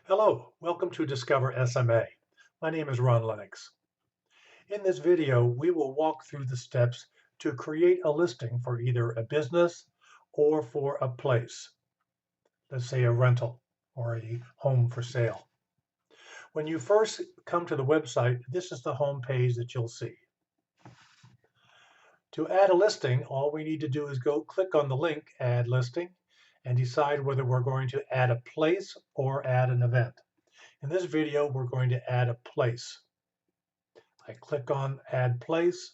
Hello, welcome to Discover SMA. My name is Ron Lennox. In this video, we will walk through the steps to create a listing for either a business or for a place, let's say a rental or a home for sale. When you first come to the website, this is the home page that you'll see. To add a listing, all we need to do is go click on the link, Add Listing, and decide whether we're going to add a place or add an event. In this video, we're going to add a place. I click on Add Place.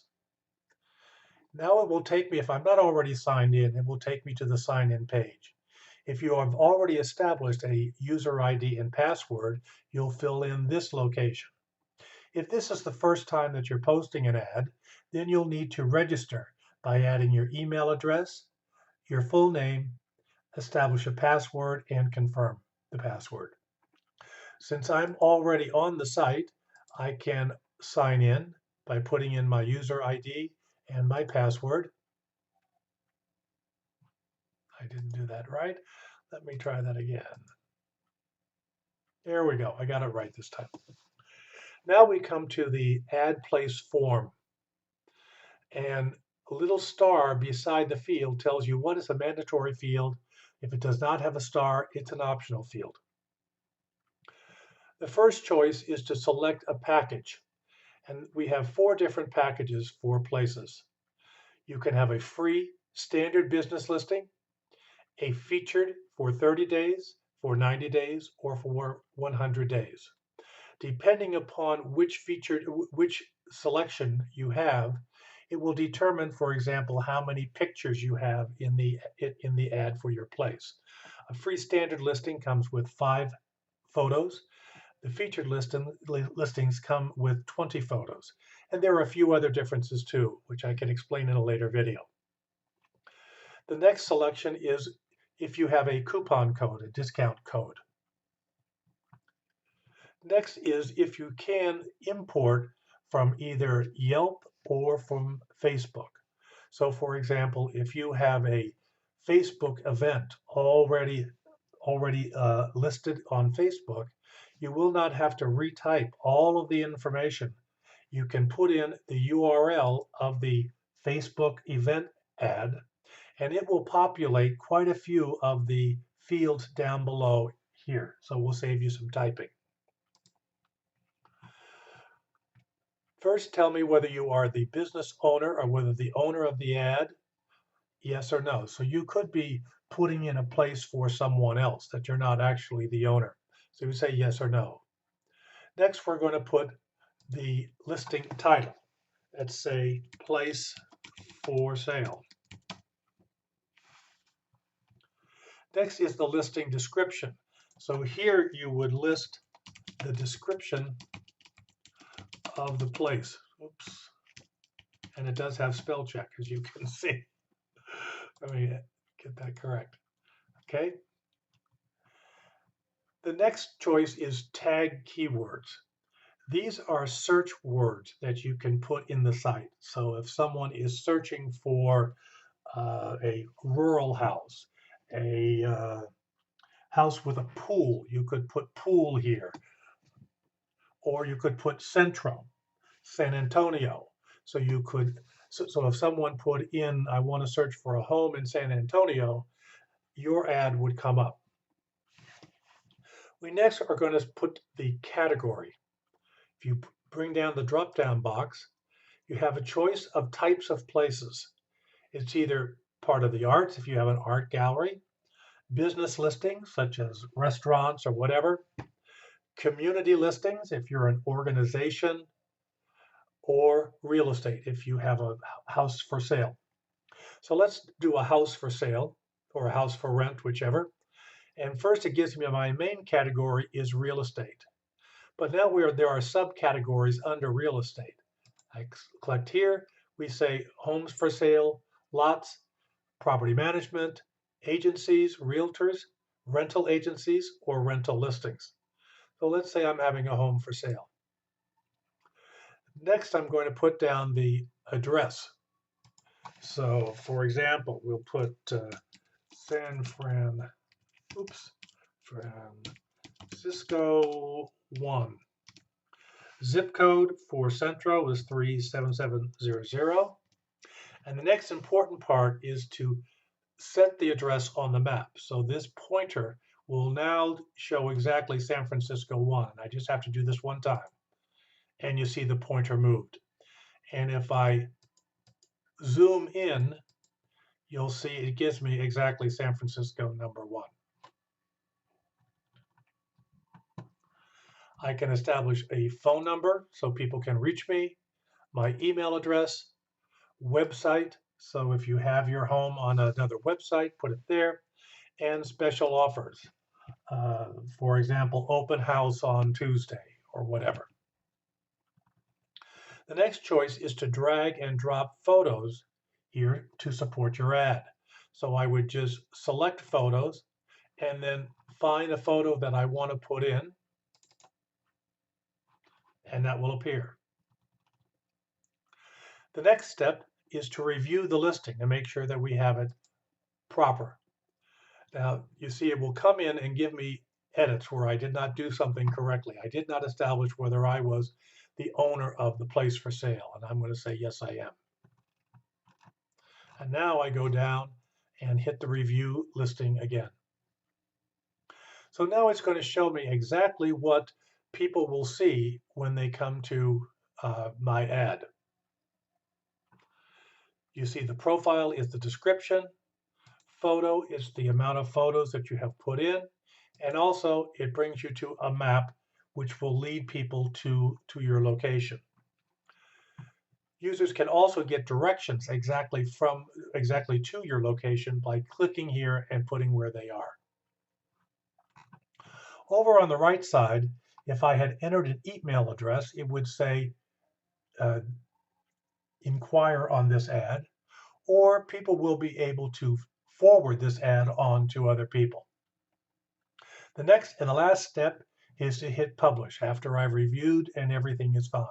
Now it will take me, if I'm not already signed in, it will take me to the sign in page. If you have already established a user ID and password, you'll fill in this location. If this is the first time that you're posting an ad, then you'll need to register by adding your email address, your full name, establish a password, and confirm the password. Since I'm already on the site, I can sign in by putting in my user ID and my password. I didn't do that right. Let me try that again. There we go. I got it right this time. Now we come to the Add Place form. And a little star beside the field tells you what is a mandatory field. If it does not have a star, it's an optional field. The first choice is to select a package. And we have 4 different packages for places. You can have a free standard business listing, a featured for 30 days, for 90 days, or for 100 days. Depending upon which selection you have, it will determine, for example, how many pictures you have in the ad for your place. A free standard listing comes with 5 photos. The featured listings come with 20 photos. And there are a few other differences too, which I can explain in a later video. The next selection is if you have a coupon code, a discount code. Next is if you can import from either Yelp or from Facebook. So for example, if you have a Facebook event already listed on Facebook, you will not have to retype all of the information. You can put in the URL of the Facebook event ad, and it will populate quite a few of the fields down below here. So we'll save you some typing. First, tell me whether you are the business owner or whether the owner of the ad, yes or no. So you could be putting in a place for someone else that you're not actually the owner. So you say yes or no. Next, we're going to put the listing title. Let's say place for sale. Next is the listing description. So here you would list the description of the place. Oops. And it does have spell check, as you can see. Let me get that correct. Okay. The next choice is tag keywords. These are search words that you can put in the site. So if someone is searching for a rural house, a house with a pool, you could put pool here. Or you could put Centro, San Antonio. So you could, so if someone put in, I want to search for a home in San Antonio, your ad would come up. We next are going to put the category. If you bring down the drop-down box, you have a choice of types of places. It's either part of the arts, if you have an art gallery, business listings, such as restaurants or whatever, community listings, if you're an organization, or real estate, if you have a house for sale. So let's do a house for sale or a house for rent, whichever. And first it gives me my main category is real estate. But now there are subcategories under real estate. I select here, we say homes for sale, lots, property management, agencies, realtors, rental agencies, or rental listings. So let's say I'm having a home for sale. Next, I'm going to put down the address. So for example, we'll put San Francisco, Francisco 1. Zip code for Centro is 37700. And the next important part is to set the address on the map. So this pointer will now show exactly San Francisco 1. I just have to do this one time. And you see the pointer moved. And if I zoom in, you'll see it gives me exactly San Francisco number 1. I can establish a phone number so people can reach me, my email address, website. So if you have your home on another website, put it there, and special offers. For example, open house on Tuesday or whatever. The next choice is to drag and drop photos here to support your ad. So I would just select photos and then find a photo that I want to put in, and that will appear. The next step is to review the listing and make sure that we have it proper. Now, you see it will come in and give me edits where I did not do something correctly. I did not establish whether I was the owner of the place for sale, and I'm going to say, yes, I am. And now I go down and hit the review listing again. So now it's going to show me exactly what people will see when they come to my ad. You see the profile is the description, photo is the amount of photos that you have put in, and also it brings you to a map which will lead people to your location. Users can also get directions exactly to your location by clicking here and putting where they are. Over on the right side, if I had entered an email address, it would say inquire on this ad, or people will be able to forward this ad on to other people. The next and the last step is to hit publish after I've reviewed and everything is fine.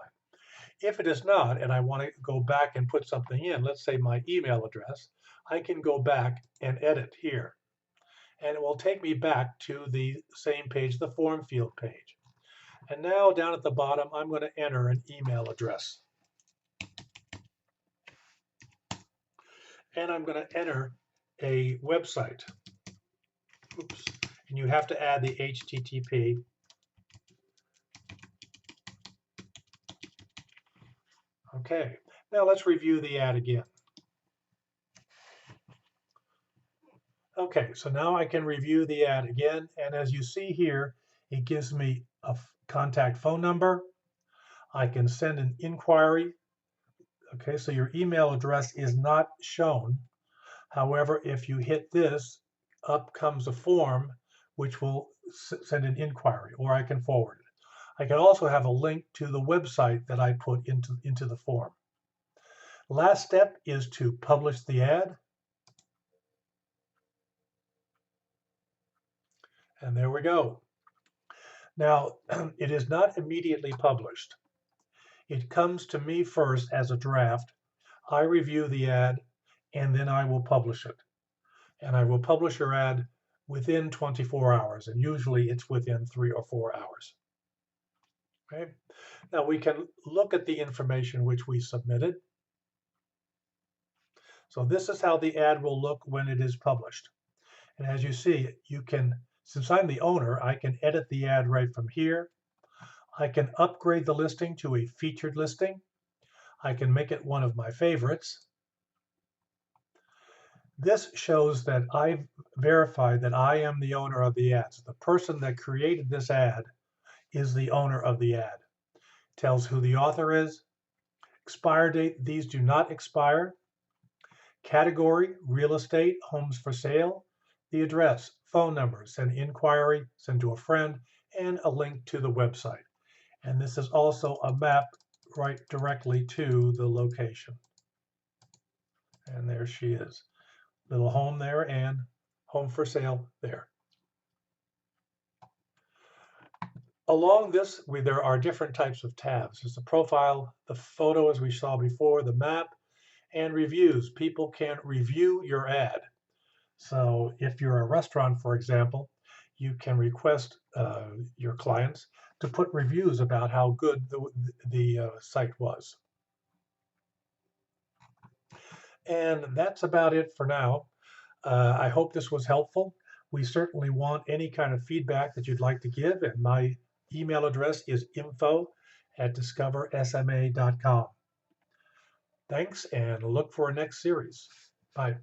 If it is not, and I want to go back and put something in, let's say my email address, I can go back and edit here. And it will take me back to the same page, the form field page. And now down at the bottom, I'm going to enter an email address. And I'm going to enter a website. Oops. And you have to add the HTTP. Okay, now let's review the ad again. Okay, so now I can review the ad again, and as you see here, it gives me a contact phone number. I can send an inquiry. Okay, so your email address is not shown. However, if you hit this, up comes a form which will send an inquiry, or I can forward it. I can also have a link to the website that I put into the form. Last step is to publish the ad. And there we go. Now, it is not immediately published. It comes to me first as a draft. I review the ad, and then I will publish it. And I will publish your ad within 24 hours, and usually it's within 3 or 4 hours. Okay. Now we can look at the information which we submitted. So this is how the ad will look when it is published. And as you see, you can, since I'm the owner, I can edit the ad right from here. I can upgrade the listing to a featured listing. I can make it one of my favorites. This shows that I've verified that I am the owner of the ad. So the person that created this ad is the owner of the ad. Tells who the author is. Expire date, these do not expire. Category, real estate, homes for sale. The address, phone number, send inquiry, send to a friend, and a link to the website. And this is also a map right directly to the location. And there she is. Little home there and home for sale there. Along this, there are different types of tabs. There's the profile, the photo as we saw before, the map, and reviews. People can review your ad. So if you're a restaurant, for example, you can request your clients to put reviews about how good the site was. And that's about it for now. I hope this was helpful. We certainly want any kind of feedback that you'd like to give, and my email address is info@discoversma.com. Thanks, and look for a next series. Bye.